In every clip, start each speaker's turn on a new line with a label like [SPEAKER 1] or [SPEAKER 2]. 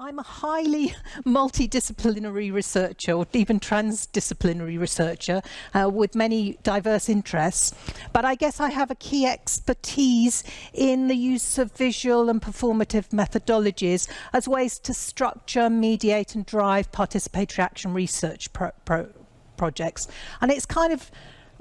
[SPEAKER 1] I'm a highly multidisciplinary researcher, or even transdisciplinary researcher, with many diverse interests. But I guess I have a key expertise in the use of visual and performative methodologies as ways to structure, mediate, and drive participatory action research projects. And it's kind of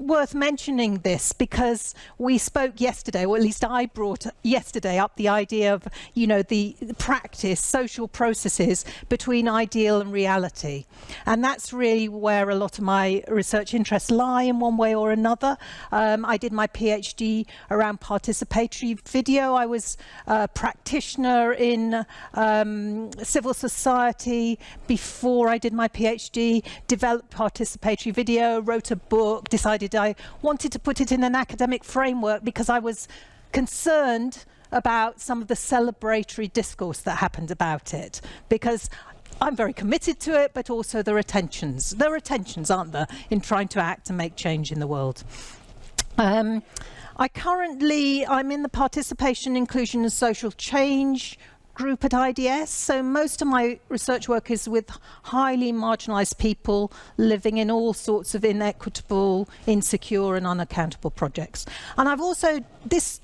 [SPEAKER 1] worth mentioning this because we spoke yesterday, or at least I brought yesterday up the idea of, the practice, social processes between ideal and reality. And that's really where a lot of my research interests lie in one way or another. I did my PhD around participatory video. I was a practitioner in civil society before I did my PhD, developed participatory video, wrote a book, decided I wanted to put it in an academic framework because I was concerned about some of the celebratory discourse that happened about it, because I'm very committed to it, but also there are tensions. There are tensions, aren't there, in trying to act and make change in the world. I'm in the Participation, Inclusion and Social Change group at IDS, so most of my research work is with highly marginalised people living in all sorts of inequitable, insecure and unaccountable projects. And I've also, this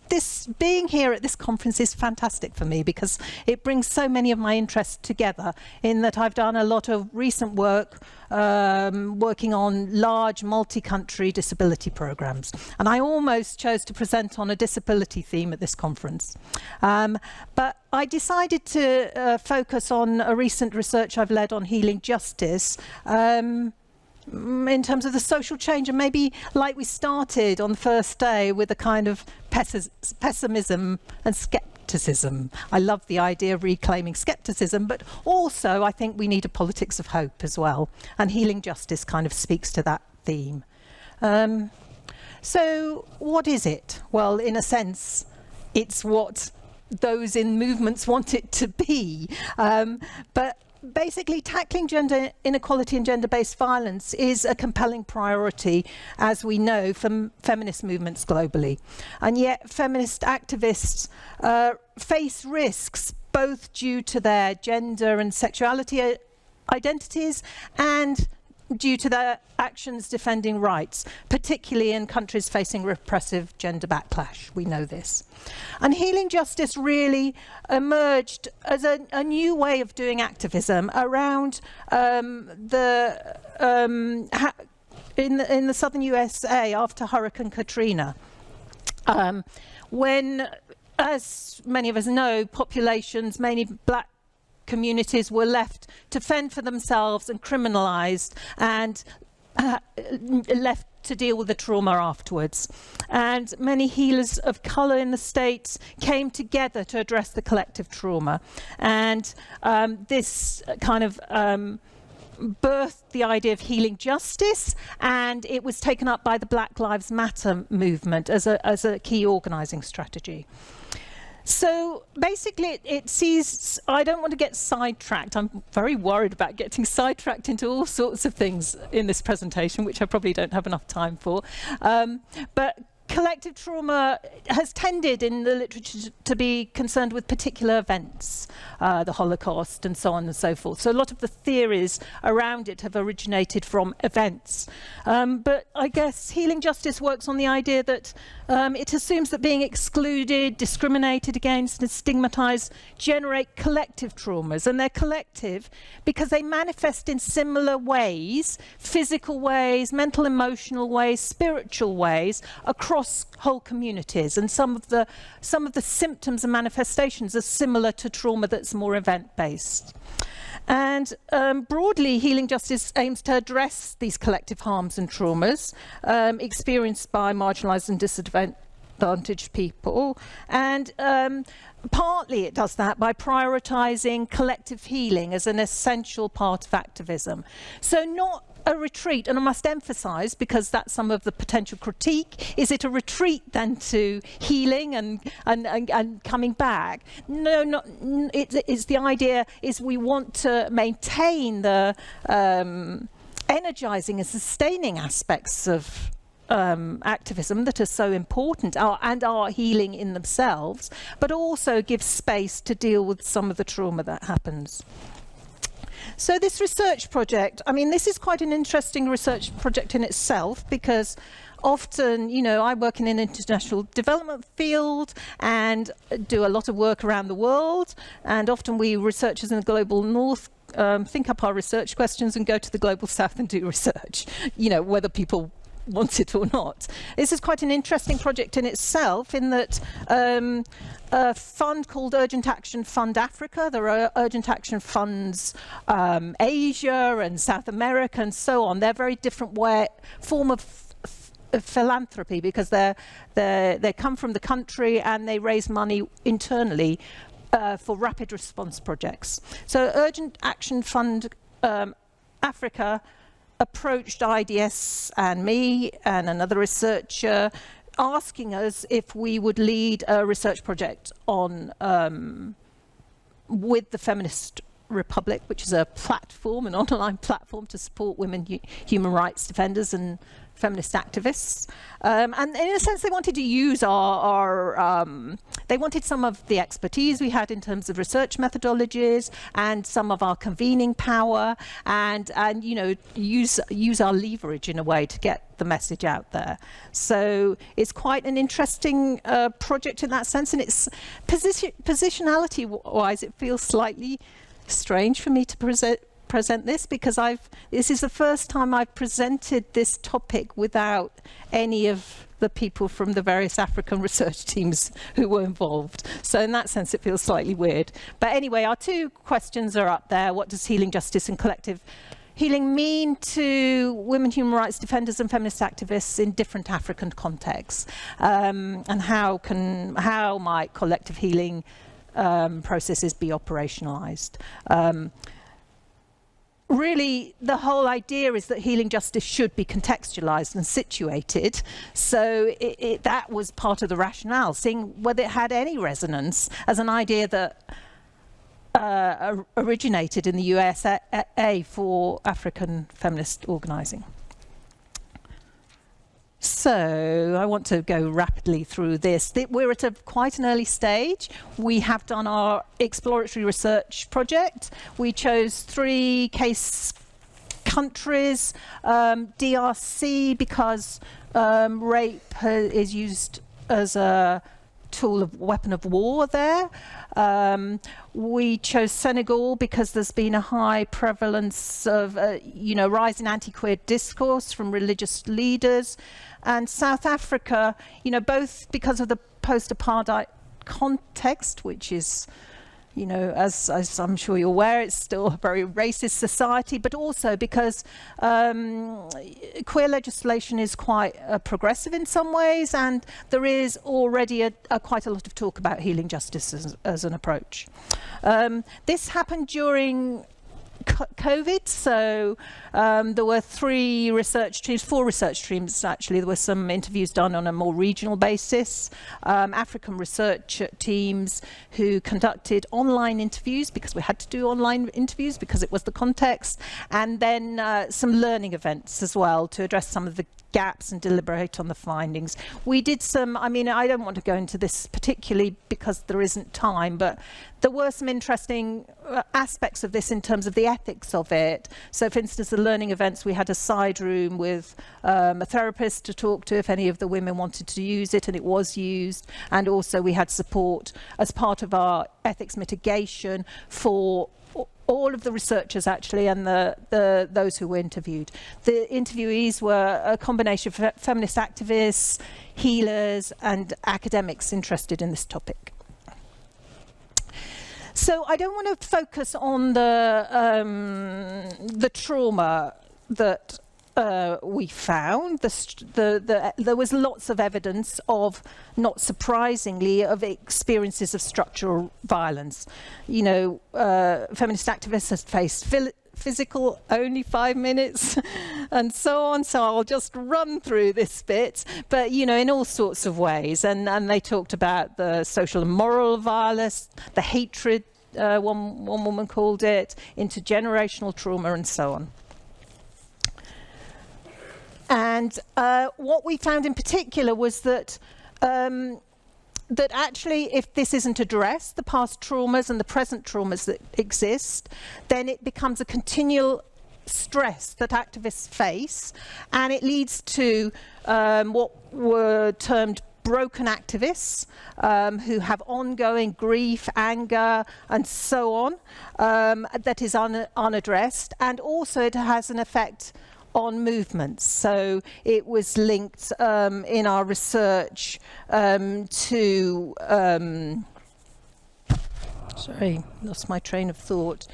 [SPEAKER 1] being here at this conference is fantastic for me because it brings so many of my interests together, in that I've done a lot of recent work working on large multi-country disability programs. And I almost chose to present on a disability theme at this conference. But I decided to focus on a recent research I've led on healing justice in terms of the social change, and maybe like we started on the first day with a kind of pessimism and skepticism. I love the idea of reclaiming skepticism, but also I think we need a politics of hope as well, and healing justice kind of speaks to that theme. So what is it? Well, in a sense, it's what those in movements want it to be. But basically, tackling gender inequality and gender-based violence is a compelling priority, as we know, from feminist movements globally. And yet feminist activists face risks both due to their gender and sexuality identities and due to their actions defending rights, particularly in countries facing repressive gender backlash. We know this. And healing justice really emerged as a new way of doing activism around in the southern USA after Hurricane Katrina, when, as many of us know, populations, mainly black communities, were left to fend for themselves and criminalised and left to deal with the trauma afterwards. And many healers of colour in the States came together to address the collective trauma. And this kind of birthed the idea of healing justice, and it was taken up by the Black Lives Matter movement as a key organising strategy. So basically it sees, I don't want to get sidetracked. I'm very worried about getting sidetracked into all sorts of things in this presentation, which I probably don't have enough time for. But collective trauma has tended in the literature to be concerned with particular events, the Holocaust and so on and so forth. So a lot of the theories around it have originated from events. But I guess healing justice works on the idea that it assumes that being excluded, discriminated against and stigmatized generate collective traumas. And they're collective because they manifest in similar ways, physical ways, mental, emotional ways, spiritual ways, across whole communities. And some of the symptoms and manifestations are similar to trauma that's more event-based. And broadly, healing justice aims to address these collective harms and traumas experienced by marginalised and disadvantaged people. And partly it does that by prioritising collective healing as an essential part of activism. So not a retreat, and I must emphasise, because that's some of the potential critique, is it a retreat then to healing and coming back? No, it's the idea is we want to maintain the energising and sustaining aspects of activism that are so important and are healing in themselves, but also give space to deal with some of the trauma that happens. So this research project, I mean, this is quite an interesting research project in itself, because often, you know, I work in an international development field and do a lot of work around the world, and often we researchers in the global north think up our research questions and go to the global south and do research, you know, whether people want it or not. This is quite an interesting project in itself, in that a fund called Urgent Action Fund Africa, there are Urgent Action Funds Asia and South America and so on. They're very different form of philanthropy, because they come from the country and they raise money internally for rapid response projects. So Urgent Action Fund Africa approached IDS and me and another researcher, asking us if we would lead a research project on with the Feminist Republic, which is a platform, an online platform to support women human rights defenders and feminist activists. And in a sense, they wanted to use they wanted some of the expertise we had in terms of research methodologies and some of our convening power, and you know, use our leverage in a way to get the message out there. So it's quite an interesting project in that sense, and it's positionality wise, it feels slightly strange for me to present this, because this is the first time I've presented this topic without any of the people from the various African research teams who were involved. So in that sense, it feels slightly weird. But anyway, our two questions are up there. What does healing, justice and collective healing mean to women human rights defenders and feminist activists in different African contexts? And how might collective healing processes be operationalized? Really, the whole idea is that healing justice should be contextualized and situated. So that was part of the rationale, seeing whether it had any resonance as an idea that originated in the USA for African feminist organizing. So I want to go rapidly through this. We're at quite an early stage. We have done our exploratory research project. We chose 3 case countries, DRC, because rape is used as a weapon of war there. We chose Senegal because there's been a high prevalence of, rise in anti-queer discourse from religious leaders. And South Africa, both because of the post-apartheid context, which is, as I'm sure you're aware, it's still a very racist society, but also because queer legislation is quite progressive in some ways, and there is already quite a lot of talk about healing justice as an approach. This happened during COVID, so there were 4 research teams actually. There were some interviews done on a more regional basis, African research teams who conducted online interviews, because we had to do online interviews because it was the context, and then some learning events as well to address some of the gaps and deliberate on the findings. We did some, I don't want to go into this particularly because there isn't time, but there were some interesting aspects of this in terms of the ethics of it. So for instance, the learning events, we had a side room with a therapist to talk to if any of the women wanted to use it, and it was used. And also we had support as part of our ethics mitigation for all of the researchers actually, and those who were interviewed. The interviewees were a combination of feminist activists, healers, and academics interested in this topic. So I don't want to focus on the trauma that we found. There was lots of evidence of, not surprisingly, of experiences of structural violence. Feminist activists have faced physical, only 5 minutes, and so on. So I'll just run through this bit, but in all sorts of ways. And they talked about the social and moral violence, the hatred, one woman called it, intergenerational trauma, and so on. And what we found in particular was that that actually, if this isn't addressed, the past traumas and the present traumas that exist, then it becomes a continual stress that activists face, and it leads to what were termed broken activists who have ongoing grief, anger, and so on, that is unaddressed, and also it has an effect on movements. So it was linked in our research to sorry, lost my train of thought,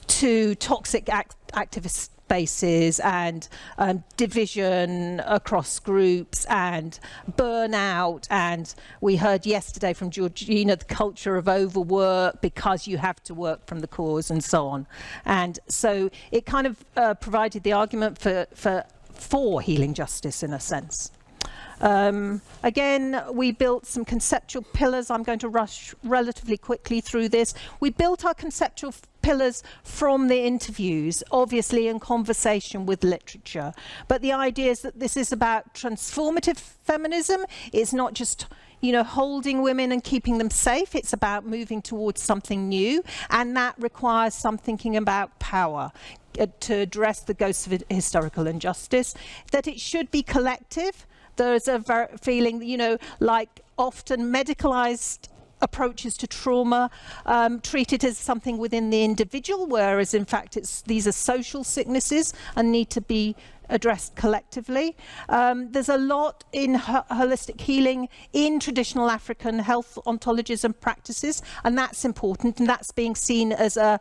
[SPEAKER 1] to toxic activist spaces and division across groups and burnout, and we heard yesterday from Georgina the culture of overwork because you have to work from the cause and so on. And so it kind of provided the argument for healing justice in a sense. Again, we built some conceptual pillars. I'm going to rush relatively quickly through this. We built our conceptual pillars from the interviews, obviously in conversation with literature. But the idea is that this is about transformative feminism. It's not just, you know, holding women and keeping them safe. It's about moving towards something new. And that requires some thinking about power to address the ghosts of historical injustice, that it should be collective. There's a feeling, you know, like often medicalized approaches to trauma treat it as something within the individual, whereas in fact these are social sicknesses and need to be addressed collectively. There's a lot in holistic healing in traditional African health ontologies and practices, and that's important, and that's being seen as a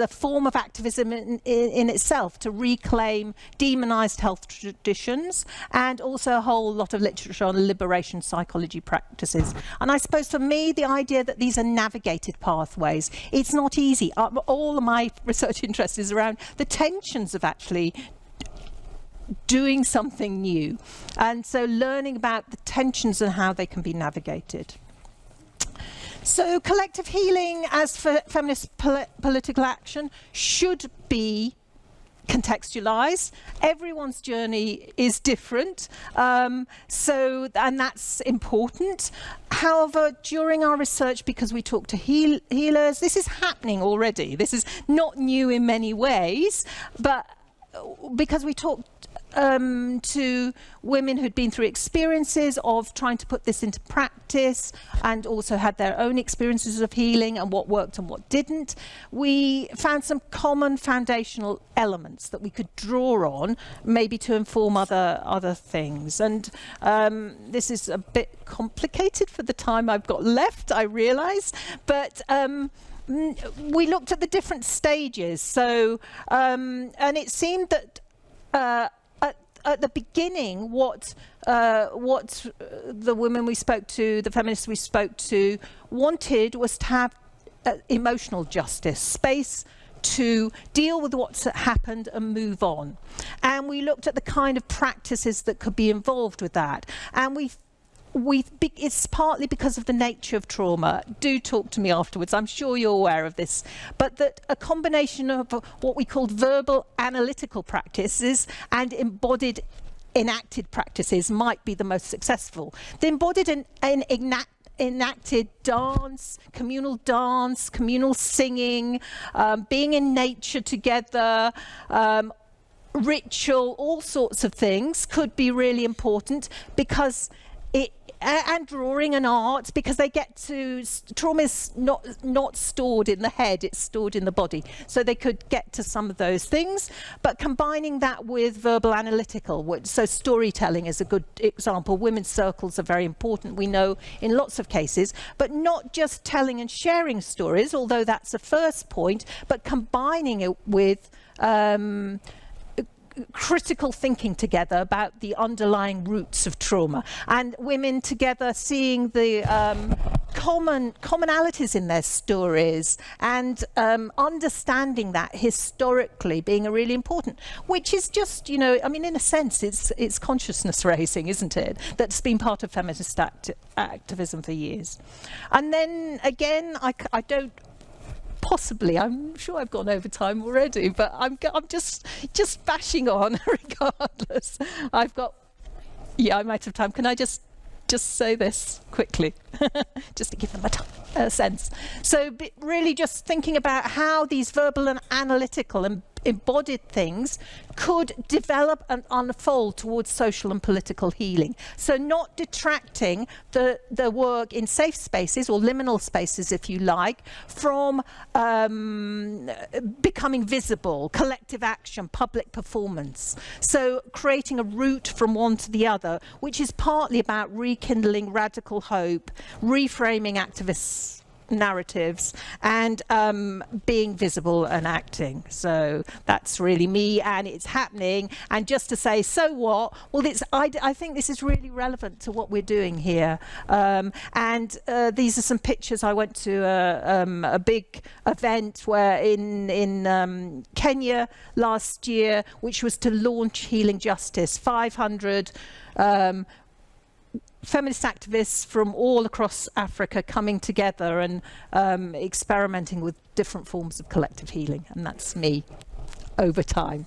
[SPEAKER 1] form of activism in itself, to reclaim demonized health traditions, and also a whole lot of literature on liberation psychology practices. And I suppose for me, the idea that these are navigated pathways, it's not easy. All of my research interest is around the tensions of actually doing something new, and so learning about the tensions and how they can be navigated. So collective healing as for feminist political action should be contextualized. Everyone's journey is different, and that's important. However, during our research, because we talked to healers, this is happening already. This is not new in many ways, but because we talked to women who'd been through experiences of trying to put this into practice and also had their own experiences of healing and what worked and what didn't, we found some common foundational elements that we could draw on, maybe to inform other things. And this is a bit complicated for the time I've got left, I realise, but we looked at the different stages. So, and it seemed that at the beginning, what the women we spoke to, the feminists we spoke to, wanted was to have emotional justice, space to deal with what's happened and move on. And we looked at the kind of practices that could be involved with that. And it's partly because of the nature of trauma. Do talk to me afterwards, I'm sure you're aware of this, but that a combination of what we called verbal analytical practices and embodied enacted practices might be the most successful. The embodied and enacted dance, communal singing, being in nature together, ritual, all sorts of things could be really important, because and drawing and art, because they get to, trauma is not stored in the head, it's stored in the body. So they could get to some of those things, but combining that with verbal analytical, so storytelling is a good example. Women's circles are very important, we know, in lots of cases, but not just telling and sharing stories, although that's the first point, but combining it with critical thinking together about the underlying roots of trauma, and women together seeing the commonalities in their stories, and understanding that historically being a really important, which is just, you know, I mean, in a sense it's consciousness raising, isn't it, that's been part of feminist activism for years. And then again, I don't possibly, I'm sure I've gone over time already, but I'm just bashing on regardless. I might have time. Can I just say this quickly, just to give them a sense? So really just thinking about how these verbal and analytical and embodied things could develop and unfold towards social and political healing. So not detracting the work in safe spaces, or liminal spaces if you like, from becoming visible, collective action, public performance. So creating a route from one to the other, which is partly about rekindling radical hope, reframing activists' narratives, and being visible and acting. So that's really me, and it's happening. And just to say, so what? Well, I think this is really relevant to what we're doing here. These are some pictures. I went to a big event where in Kenya last year, which was to launch Healing Justice. 500 feminist activists from all across Africa coming together and experimenting with different forms of collective healing. And that's me over time.